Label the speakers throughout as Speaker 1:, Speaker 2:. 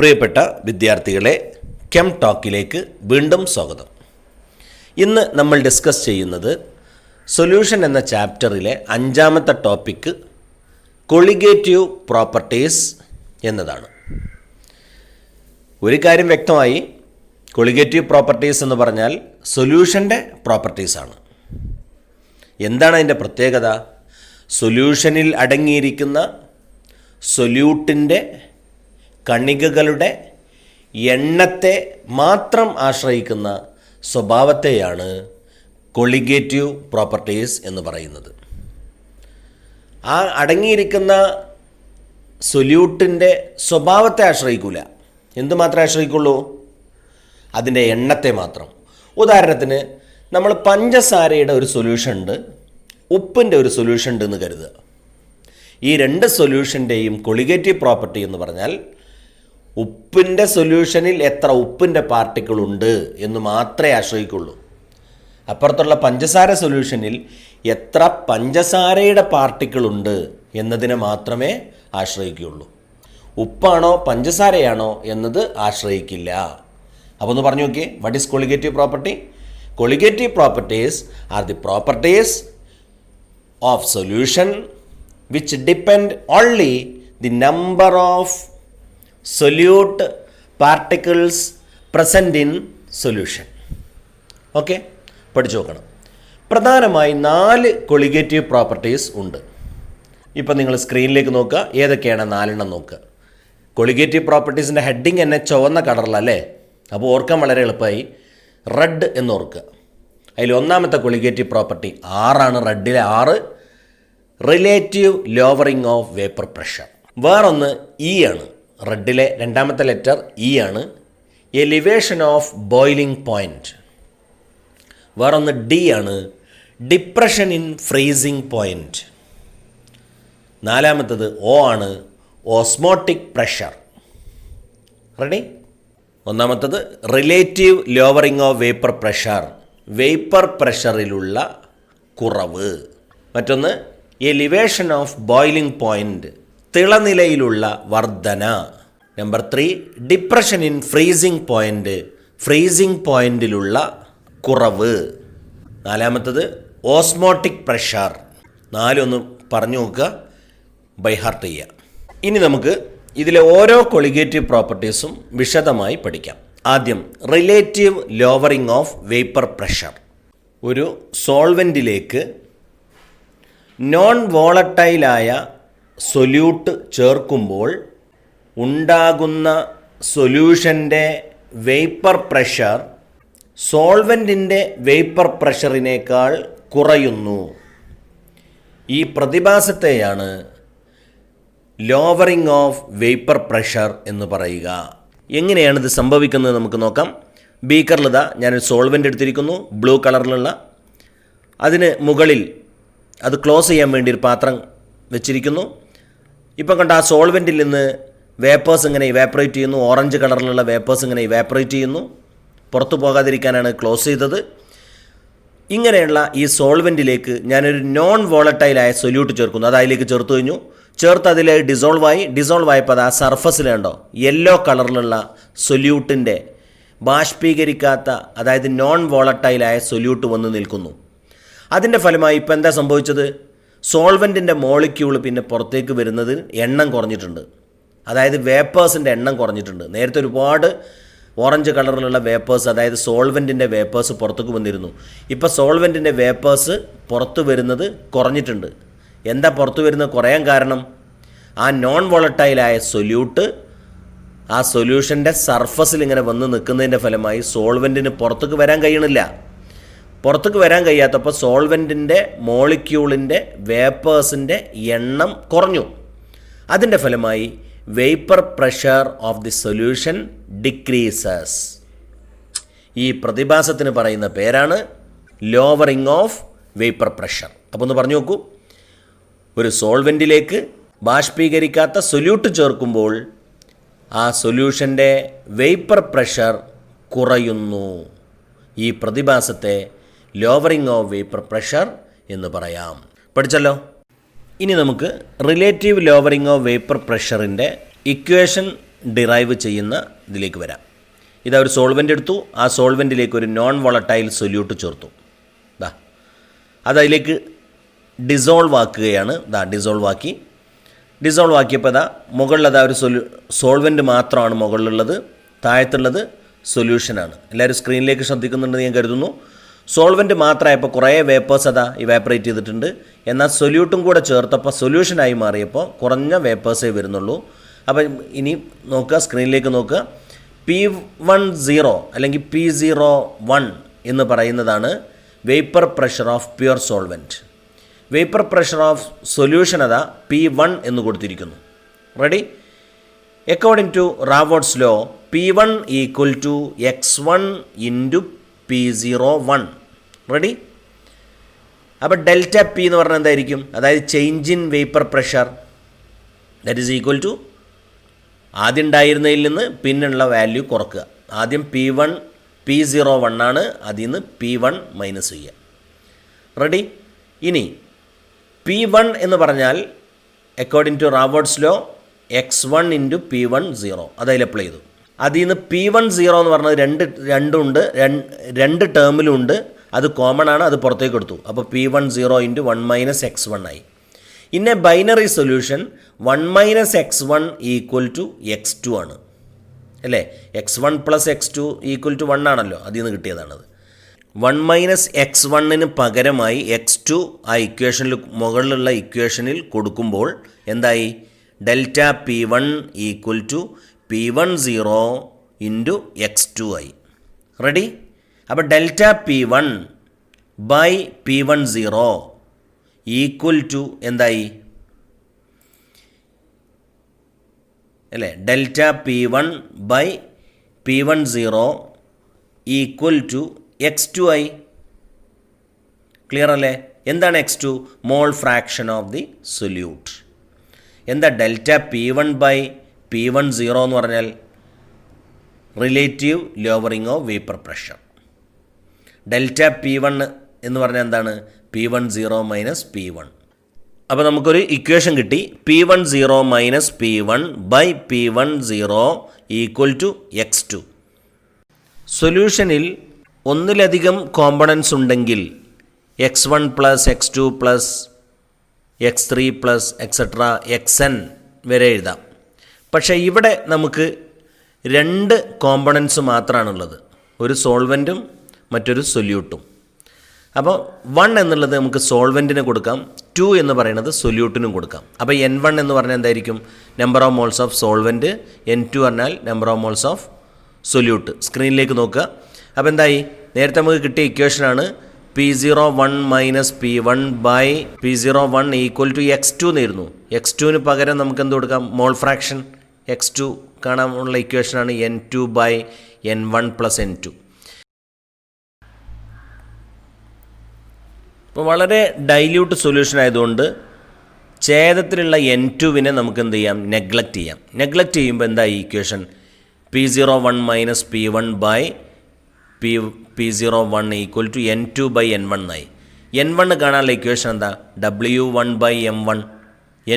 Speaker 1: പ്രിയപ്പെട്ട വിദ്യാർത്ഥികളെ, കെം ടോക്കിലേക്ക് വീണ്ടും സ്വാഗതം. ഇന്ന് നമ്മൾ ഡിസ്കസ് ചെയ്യുന്നത് സൊല്യൂഷൻ എന്ന ചാപ്റ്ററിലെ 5-ാമത്തെ ടോപ്പിക്ക് കൊളിഗേറ്റീവ് പ്രോപ്പർട്ടീസ് എന്നതാണ്. ഒരു കാര്യം വ്യക്തമായി, കൊളിഗേറ്റീവ് പ്രോപ്പർട്ടീസ് എന്ന് പറഞ്ഞാൽ സൊല്യൂഷൻ്റെ പ്രോപ്പർട്ടീസാണ്. എന്താണ് അതിൻ്റെ പ്രത്യേകത? സൊല്യൂഷനിൽ അടങ്ങിയിരിക്കുന്ന സൊല്യൂട്ടിൻ്റെ കണികകളുടെ എണ്ണത്തെ മാത്രം ആശ്രയിക്കുന്ന സ്വഭാവത്തെയാണ് കൊളിഗേറ്റീവ് പ്രോപ്പർട്ടീസ് എന്ന് പറയുന്നത്. ആ അടങ്ങിയിരിക്കുന്ന സൊല്യൂട്ടിൻ്റെ സ്വഭാവത്തെ ആശ്രയിക്കില്ല. എന്ത് മാത്രമേ ആശ്രയിക്കുള്ളൂ? അതിൻ്റെ എണ്ണത്തെ മാത്രം. ഉദാഹരണത്തിന്, നമ്മൾ പഞ്ചസാരയുടെ ഒരു സൊല്യൂഷൻ ഉണ്ട്, ഉപ്പിൻ്റെ ഒരു സൊല്യൂഷൻ ഉണ്ട് എന്ന് കരുതുക. ഈ രണ്ട് സൊല്യൂഷൻ്റെയും കൊളിഗേറ്റീവ് പ്രോപ്പർട്ടി എന്ന് പറഞ്ഞാൽ ഉപ്പിൻ്റെ സൊല്യൂഷനിൽ എത്ര ഉപ്പിൻ്റെ പാർട്ടിക്കിൾ ഉണ്ട് എന്ന് മാത്രമേ ആശ്രയിക്കുള്ളൂ. അപ്പുറത്തുള്ള പഞ്ചസാര സൊല്യൂഷനിൽ എത്ര പഞ്ചസാരയുടെ പാർട്ടിക്കിൾ ഉണ്ട് എന്നതിനെ മാത്രമേ ആശ്രയിക്കുകയുള്ളൂ. ഉപ്പാണോ പഞ്ചസാരയാണോ എന്നത് ആശ്രയിക്കില്ല. അപ്പോൾ ഒന്ന് പറഞ്ഞു നോക്കിയേ, what is colligative property? Colligative properties are the properties of solution which depend only the number of solute particles present in solution. Okay, പഠിച്ചു നോക്കണം. പ്രധാനമായി 4 കൊളിഗേറ്റീവ് പ്രോപ്പർട്ടീസ് ഉണ്ട്. ഇപ്പം നിങ്ങൾ സ്ക്രീനിലേക്ക് നോക്കുക, ഏതൊക്കെയാണ് 4 നോക്കുക. കൊളിഗേറ്റീവ് പ്രോപ്പർട്ടീസിൻ്റെ ഹെഡിങ് തന്നെ ചുവന്ന കളറിലല്ലേ? അപ്പോൾ ഓർക്കാൻ വളരെ എളുപ്പമായി. റെഡ് എന്ന് ഓർക്കുക. അതിൽ 1-ാമത്തെ കൊളിഗേറ്റീവ് പ്രോപ്പർട്ടി 6 റെഡിലെ 6, relative lowering of vapour pressure. വേറൊന്ന് ഇ ആണ്. റെഡിലെ 2-ാമത്തെ ലെറ്റർ ഇ ആണ്, എലിവേഷൻ ഓഫ് ബോയിലിംഗ് പോയിൻറ്റ്. വേറൊന്ന് ഡി ആണ്, ഡിപ്രഷൻ ഇൻ ഫ്രീസിംഗ് പോയിൻറ്റ്. 4-ാമത്തത് ഒ ആണ്, ഓസ്മോട്ടിക് പ്രഷർ. റെഡി? 1-ാമത്തത് relative lowering of vapour pressure, vapour പ്രഷറിലുള്ള കുറവ്. മറ്റൊന്ന് എലിവേഷൻ ഓഫ് ബോയിലിംഗ് പോയിൻറ്റ്, തിളനിലയിലുള്ള വർധന. Number 3 depression in freezing point, freezing പോയിൻറ്റിലുള്ള കുറവ്. 4-ാമത്തത് ഓസ്മോട്ടിക് പ്രഷർ. 4 ഒന്ന് പറഞ്ഞു നോക്കുക, ബൈഹാർട്ട് ചെയ്യുക. ഇനി നമുക്ക് ഇതിലെ ഓരോ കൊളിഗേറ്റീവ് പ്രോപ്പർട്ടീസും വിശദമായി പഠിക്കാം. ആദ്യം relative lowering of vapour pressure. ഒരു സോൾവെൻറ്റിലേക്ക് നോൺ വോളട്ടൈലായ സൊല്യൂട്ട് ചേർക്കുമ്പോൾ ഉണ്ടാകുന്ന സൊല്യൂഷൻ്റെ വേപ്പർ പ്രഷർ സോൾവെൻറ്റിൻ്റെ വേപ്പർ പ്രഷറിനേക്കാൾ കുറയുന്നു. ഈ പ്രതിഭാസത്തെയാണ് ലോവറിംഗ് ഓഫ് വേപ്പർ പ്രഷർ എന്ന് പറയുക. എങ്ങനെയാണിത് സംഭവിക്കുന്നത് നമുക്ക് നോക്കാം. ബീക്കറിലിതാ ഞാനൊരു സോൾവെൻ്റ് എടുത്തിരിക്കുന്നു, ബ്ലൂ കളറിലുള്ള. അതിന് മുകളിൽ അത് ക്ലോസ് ചെയ്യാൻ വേണ്ടി ഒരു പാത്രം വെച്ചിരിക്കുന്നു. ഇപ്പം കണ്ട ആ സോൾവെൻറ്റിൽ നിന്ന് വേപ്പേഴ്സ് ഇങ്ങനെ ഇവാപ്പറേറ്റ് ചെയ്യുന്നു. ഓറഞ്ച് കളറിലുള്ള വേപ്പേഴ്സ് ഇങ്ങനെ ഇവാപ്പറേറ്റ് ചെയ്യുന്നു. പുറത്തു പോകാതിരിക്കാനാണ് ക്ലോസ് ചെയ്തത്. ഇങ്ങനെയുള്ള ഈ സോൾവെൻറ്റിലേക്ക് ഞാനൊരു നോൺ വോളട്ടൈലായ സൊല്യൂട്ട് ചേർക്കുന്നു. അത് അതിലേക്ക് ചേർത്ത് കഴിഞ്ഞു. ചേർത്ത് അതിൽ ഡിസോൾവ് ആയപ്പോൾ അത് ആ സർഫസിലുണ്ടോ യെല്ലോ കളറിലുള്ള സൊല്യൂട്ടിൻ്റെ ബാഷ്പീകരിക്കാത്ത, അതായത് നോൺ വോളട്ടൈലായ സൊല്യൂട്ട് വന്ന് നിൽക്കുന്നു. അതിൻ്റെ ഫലമായി ഇപ്പം എന്താ സംഭവിച്ചത്? സോൾവെൻറ്റിൻ്റെ മോളിക്യൂൾ പിന്നെ പുറത്തേക്ക് വരുന്നത് എണ്ണം കുറഞ്ഞിട്ടുണ്ട്. അതായത് വേപ്പേഴ്സിൻ്റെ എണ്ണം കുറഞ്ഞിട്ടുണ്ട്. നേരത്തെ ഒരുപാട് ഓറഞ്ച് കളറിലുള്ള വേപ്പേഴ്സ്, അതായത് സോൾവെൻറ്റിൻ്റെ വേപ്പേഴ്സ് പുറത്തേക്ക് വന്നിരുന്നു. ഇപ്പോൾ സോൾവെൻറ്റിൻ്റെ വേപ്പേഴ്സ് പുറത്ത് വരുന്നത് കുറഞ്ഞിട്ടുണ്ട്. എന്താ പുറത്ത് വരുന്നത് കുറയാൻ കാരണം? ആ നോൺ വോളട്ടൈലായ സൊല്യൂട്ട് ആ സൊല്യൂഷൻ്റെ സർഫസിൽ ഇങ്ങനെ വന്ന് നിൽക്കുന്നതിൻ്റെ ഫലമായി സോൾവെൻറ്റിന് പുറത്തേക്ക് വരാൻ കഴിയണില്ല. പുറത്തേക്ക് വരാൻ കഴിയാത്തപ്പോൾ സോൾവെൻറ്റിൻ്റെ മോളിക്യൂളിൻ്റെ വേപ്പേഴ്സിൻ്റെ എണ്ണം കുറഞ്ഞു. അതിൻ്റെ ഫലമായി vapour pressure of the solution decreases. ഈ പ്രതിഭാസത്തിന് പറയുന്ന പേരാണ് ലോവറിംഗ് ഓഫ് വേപ്പർ പ്രഷർ. അപ്പോൾ ഒന്ന് പറഞ്ഞു നോക്കൂ, ഒരു സോൾവെൻറ്റിലേക്ക് ബാഷ്പീകരിക്കാത്ത സൊല്യൂട്ട് ചേർക്കുമ്പോൾ ആ സൊല്യൂഷൻ്റെ വേപ്പർ പ്രഷർ കുറയുന്നു. ഈ പ്രതിഭാസത്തെ ലോവറിംഗ് ഓഫ് വേപ്പർ പ്രഷർ എന്ന് പറയാം. പഠിച്ചല്ലോ. ഇനി നമുക്ക് റിലേറ്റീവ് ലോവറിംഗ് ഓഫ് വേപ്പർ പ്രഷറിൻ്റെ ഇക്വേഷൻ ഡിറൈവ് ചെയ്യുന്ന ഇതിലേക്ക് വരാം. ഇതാ ഒരു സോൾവെൻ്റ് എടുത്തു, ആ സോൾവെൻറ്റിലേക്ക് ഒരു നോൺ വോളറ്റൈൽ സൊല്യൂട്ട് ചേർത്തു. അതതിലേക്ക് ഡിസോൾവ് ആക്കുകയാണ്. ഡിസോൾവ് ആക്കിയപ്പോൾ മുകളിലതാ ഒരു സോൾവെൻറ്റ് മാത്രമാണ് മുകളിലുള്ളത്, താഴത്തുള്ളത് സൊല്യൂഷനാണ്. എല്ലാവരും സ്ക്രീനിലേക്ക് ശ്രദ്ധിക്കുന്നുണ്ടെന്ന് ഞാൻ കരുതുന്നു. സോൾവെൻറ്റ് മാത്രമായപ്പോൾ കുറേ വേപ്പേഴ്സ് ഇവാപ്പറേറ്റ് ചെയ്തിട്ടുണ്ട്. എന്നാൽ സൊല്യൂട്ടും കൂടെ ചേർത്തപ്പോൾ സൊല്യൂഷനായി മാറിയപ്പോൾ കുറഞ്ഞ വേപ്പേഴ്സേ വരുന്നുള്ളൂ. അപ്പം ഇനി നോക്കുക, സ്ക്രീനിലേക്ക് നോക്കുക. P10 അല്ലെങ്കിൽ P01 എന്ന് പറയുന്നതാണ് vapour pressure of pure solvent. Vapour pressure of solution P1 എന്ന് കൊടുത്തിരിക്കുന്നു. Ready? According to Raoult's law P1 equal to x1 into P01. Ready? അപ്പോൾ ഡെൽറ്റ പി എന്ന് പറഞ്ഞാൽ എന്തായിരിക്കും? അതായത് change in vapour pressure, that is equal to ആദ്യം ഉണ്ടായിരുന്നതിൽ നിന്ന് പിന്നുള്ള വാല്യൂ കുറക്കുക. ആദ്യം P01 ആണ്, അതിൽ നിന്ന് P1 മൈനസ് ചെയ്യുക. റെഡി? ഇനി P1 എന്ന് പറഞ്ഞാൽ according to Raoult's law x1 into P10 അതിൽ അപ്ലൈ ചെയ്തു. അതിൽ നിന്ന് P10 എന്ന് പറഞ്ഞത് രണ്ട് ടേമിലുണ്ട്, അത് കോമൺ ആണ്, അത് പുറത്തേക്ക് എടുത്തു. അപ്പോൾ P10 ഇൻറ്റു 1 മൈനസ് x1 ആയി. In a binary solution 1 minus x1 equal to x2 ആണ്, അല്ലേ? x1 plus x2 equal to 1 ആണല്ലോ, അതിൽ നിന്ന് കിട്ടിയതാണത്. 1 മൈനസ് x1 പകരമായി x2 ആ ഇക്വേഷനിൽ, മുകളിലുള്ള ഇക്വേഷനിൽ കൊടുക്കുമ്പോൾ എന്തായി? Delta P1 equal to P10 into x2 ആയി. റെഡി? അപ്പോൾ delta P1 by P10 equal to എന്തായി? അല്ലേ? Delta P1 by P10 equal to x2 ആയി. ക്ലിയർ അല്ലേ? എന്താണ് x2? Mole fraction of the solute. എന്താ ഡെൽറ്റ P1 ബൈ P10 എന്ന് പറഞ്ഞാൽ? Relative lowering of vapour pressure. Delta P1 എന്ന് പറഞ്ഞാൽ എന്താണ്? P10 minus P1. അപ്പോൾ നമുക്കൊരു ഇക്വേഷൻ കിട്ടി. P10 minus P1 by P10 equal to x2. സൊല്യൂഷനിൽ ഒന്നിലധികം കോമ്പണൻസ് ഉണ്ടെങ്കിൽ x1 plus x2 plus x3 plus etcetera xn വരെ എഴുതാം. പക്ഷേ ഇവിടെ നമുക്ക് 2 കോമ്പണൻസ് മാത്രമാണുള്ളത്, ഒരു സോൾവെൻറ്റും മറ്റൊരു സൊല്യൂട്ടും. അപ്പോൾ 1 എന്നുള്ളത് നമുക്ക് സോൾവെൻറ്റിന് കൊടുക്കാം, 2 എന്ന് പറയുന്നത് സൊല്യൂട്ടിനും കൊടുക്കാം. അപ്പോൾ N1 എന്ന് പറഞ്ഞാൽ എന്തായിരിക്കും? Number of moles of solvent. N2 പറഞ്ഞാൽ number of moles of solute. സ്ക്രീനിലേക്ക് നോക്കുക. അപ്പോൾ എന്തായി? നേരത്തെ നമുക്ക് കിട്ടിയ ഇക്വേഷനാണ് P01 minus P1 by P01 equal to x2 എന്നായിരുന്നു. x2 പകരം നമുക്ക് എന്ത് കൊടുക്കാം? മോൾ ഫ്രാക്ഷൻ x2 കാണാനുള്ള ഇക്വേഷനാണ് N2 by N1 plus N2. അപ്പോൾ വളരെ ഡൈല്യൂട്ട് സൊല്യൂഷൻ ആയതുകൊണ്ട് ഛേദത്തിലുള്ള N2 നമുക്ക് എന്ത് ചെയ്യാം? നെഗ്ലക്റ്റ് ചെയ്യാം. നെഗ്ലക്റ്റ് ചെയ്യുമ്പോൾ എന്താ ഈ ഇക്വേഷൻ? P01 minus P1 by P01 equal to N2 by N1 ആയി. N1 കാണാനുള്ള ഇക്വേഷൻ എന്താ? W1 by M1.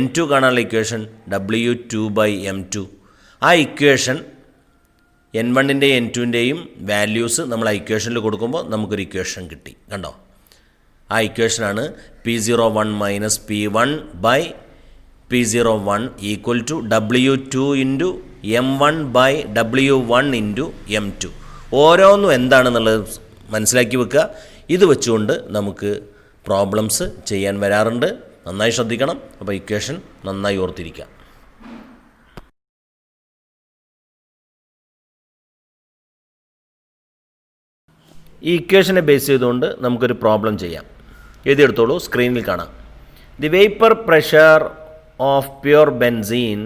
Speaker 1: N2 കാണാനുള്ള ഇക്വേഷൻ W2 ബൈ M2. ആ ഇക്വേഷൻ N1 N2 വാല്യൂസ് നമ്മൾ ആ ഇക്വേഷനിൽ കൊടുക്കുമ്പോൾ നമുക്കൊരു ഇക്വേഷൻ കിട്ടി. കണ്ടോ? ആ ഇക്വേഷനാണ് P01 minus P1 by P01 equal to W2 into M1 by W1 into M2. ഓരോന്നും എന്താണെന്നുള്ളത് മനസ്സിലാക്കി വെക്കുക. ഇത് വെച്ചുകൊണ്ട് നമുക്ക് പ്രോബ്ലംസ് ചെയ്യാൻ വരാറുണ്ട്. നന്നായി ശ്രദ്ധിക്കണം. അപ്പോൾ ഇക്വേഷൻ നന്നായി ഓർത്തിരിക്കുക. ഈ ഇക്വേഷനെ ബേസ് ചെയ്തുകൊണ്ട് നമുക്കൊരു പ്രോബ്ലം ചെയ്യാം. എഴുതിയെടുത്തോളൂ, സ്ക്രീനിൽ കാണാം. The vapour pressure of pure benzene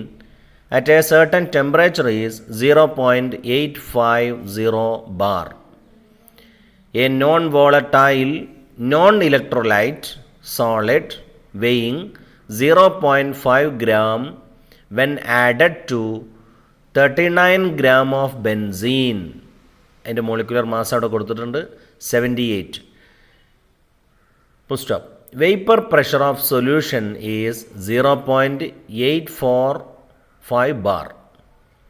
Speaker 1: at a certain temperature is 0.850 bar. A non-volatile, non-electrolyte solid weighing 0.5 gram when added to 39 gram of benzene. അതിൻ്റെ മോളിക്കുലർ മാസ് അവിടെ കൊടുത്തിട്ടുണ്ട് 78. Full stop. Vapor pressure of solution is 0.845 bar.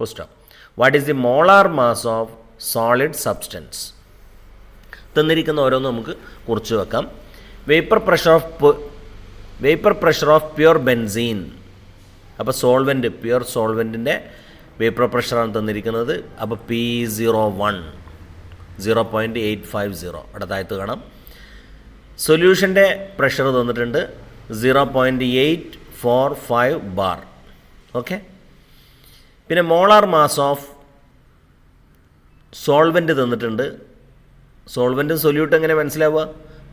Speaker 1: Full stop. What is the molar mass of solid substance? തന്നിരിക്കുന്ന ഓരോന്നും നമുക്ക് കുറിച്ച് വെക്കാം. Vapour pressure of pure benzene. അപ്പോൾ solvent, pure സോൾവെൻറ്റിൻ്റെ vapour പ്രഷറാണ് തന്നിരിക്കുന്നത്. അപ്പോൾ P01 0.850 അവിടെ താഴത്ത് കാണാം. സൊല്യൂഷൻ്റെ പ്രഷർ തന്നിട്ടുണ്ട് 0.845 ബാർ. ഓക്കെ. പിന്നെ മോളാർ മാസ് ഓഫ് സോൾവെൻറ്റ് തന്നിട്ടുണ്ട്. സോൾവെൻറ്റും സൊല്യൂട്ടും എങ്ങനെ മനസ്സിലാവുക?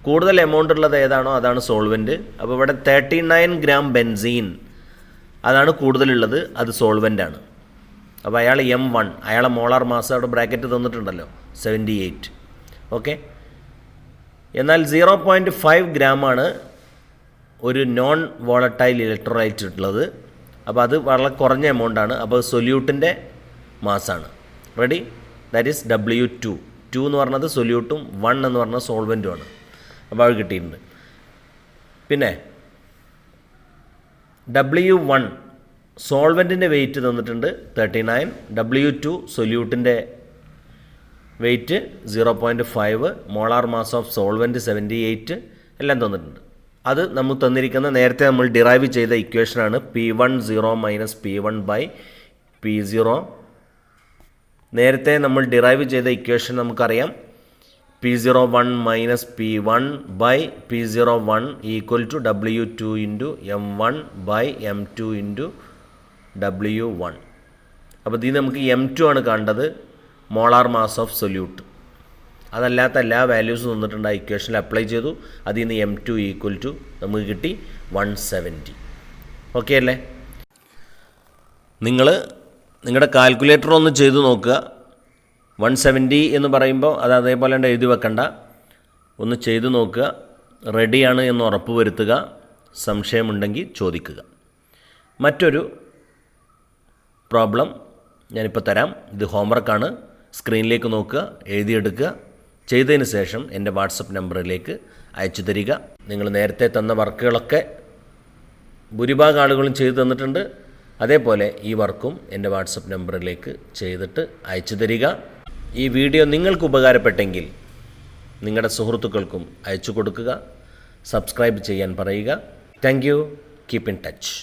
Speaker 1: കൂടുതൽ എമൗണ്ട് ഉള്ളത് ഏതാണോ അതാണ് സോൾവെൻറ്റ്. അപ്പോൾ ഇവിടെ 39 ഗ്രാം ബെൻസീൻ അതാണ് കൂടുതലുള്ളത്, അത് സോൾവെൻ്റാണ്. അപ്പോൾ അയാൾ M1, അയാളെ മോളാർ മാസ് അവിടെ ബ്രാക്കറ്റ് തന്നിട്ടുണ്ടല്ലോ 78. ഓക്കെ. എന്നാൽ 0.5 ഗ്രാമാണ് ഒരു നോൺ വോളറ്റൈൽ ഇലക്ട്രോലൈറ്റ് ഉള്ളത്. അപ്പോൾ അത് വളരെ കുറഞ്ഞ എമൗണ്ടാണ്. അപ്പോൾ സൊല്യൂട്ടിൻ്റെ മാസാണ്. റെഡി? That is W2. 2 എന്ന് പറഞ്ഞത് സൊല്യൂട്ടും 1 എന്ന് പറഞ്ഞത് സോൾവെൻറ്റുമാണ്. അപ്പോൾ അത് കിട്ടിയിട്ടുണ്ട്. പിന്നെ W1 സോൾവെൻറ്റിൻ്റെ വെയിറ്റ് തന്നിട്ടുണ്ട് 39. W2 സൊല്യൂട്ടിൻ്റെ weight 0.5. Molar mass of solvent 78 എല്ലാം തന്നിട്ടുണ്ട്. അത് നമുക്ക് തന്നിരിക്കുന്ന നേരത്തെ നമ്മൾ ഡിറൈവ് ചെയ്ത ഇക്വേഷനാണ് P10 - P1/P0. നേരത്തെ നമ്മൾ ഡിറൈവ് ചെയ്ത ഇക്വേഷൻ നമുക്കറിയാം. P01 - P1/P01 = W2 × M1/M2 × W1. അപ്പോൾ ഇതിൽ നമുക്ക് M2 ആണ് കണ്ടത്, മോളാർ മാസ് ഓഫ് സൊല്യൂട്ട്. അതല്ലാത്ത എല്ലാ വാല്യൂസും തന്നിട്ടുണ്ട്, ആ ഇക്വേഷനിൽ അപ്ലൈ ചെയ്തു. അതിൽ നിന്ന് M2 = നമുക്ക് കിട്ടി 170. ഓക്കെ അല്ലേ? നിങ്ങളുടെ കാൽക്കുലേറ്റർ ഒന്ന് ചെയ്ത് നോക്കുക. 170 എന്ന് പറയുമ്പോൾ അത് അതേപോലെ എഴുതി വെക്കണ്ട, ഒന്ന് ചെയ്ത് നോക്കുക. റെഡിയാണ് എന്ന് ഉറപ്പ് വരുത്തുക. സംശയമുണ്ടെങ്കിൽ ചോദിക്കുക. മറ്റൊരു പ്രോബ്ലം ഞാനിപ്പോൾ തരാം. ഇത് ഹോംവർക്കാണ്. സ്ക്രീനിലേക്ക് നോക്കുക, എഴുതിയെടുക്കുക. ചെയ്തതിന് ശേഷം എൻ്റെ വാട്സപ്പ് നമ്പറിലേക്ക് അയച്ചു തരിക. നിങ്ങൾ നേരത്തെ തന്ന വർക്കുകളൊക്കെ ഭൂരിഭാഗം ആളുകളും ചെയ്തു തന്നിട്ടുണ്ട്. അതേപോലെ ഈ വർക്കും എൻ്റെ വാട്സപ്പ് നമ്പറിലേക്ക് ചെയ്തിട്ട് അയച്ചു തരിക. ഈ വീഡിയോ നിങ്ങൾക്ക് ഉപകാരപ്പെട്ടെങ്കിൽ നിങ്ങളുടെ സുഹൃത്തുക്കൾക്കും അയച്ചു കൊടുക്കുക. സബ്സ്ക്രൈബ് ചെയ്യാൻ പറയുക. Thank you. Keep in touch.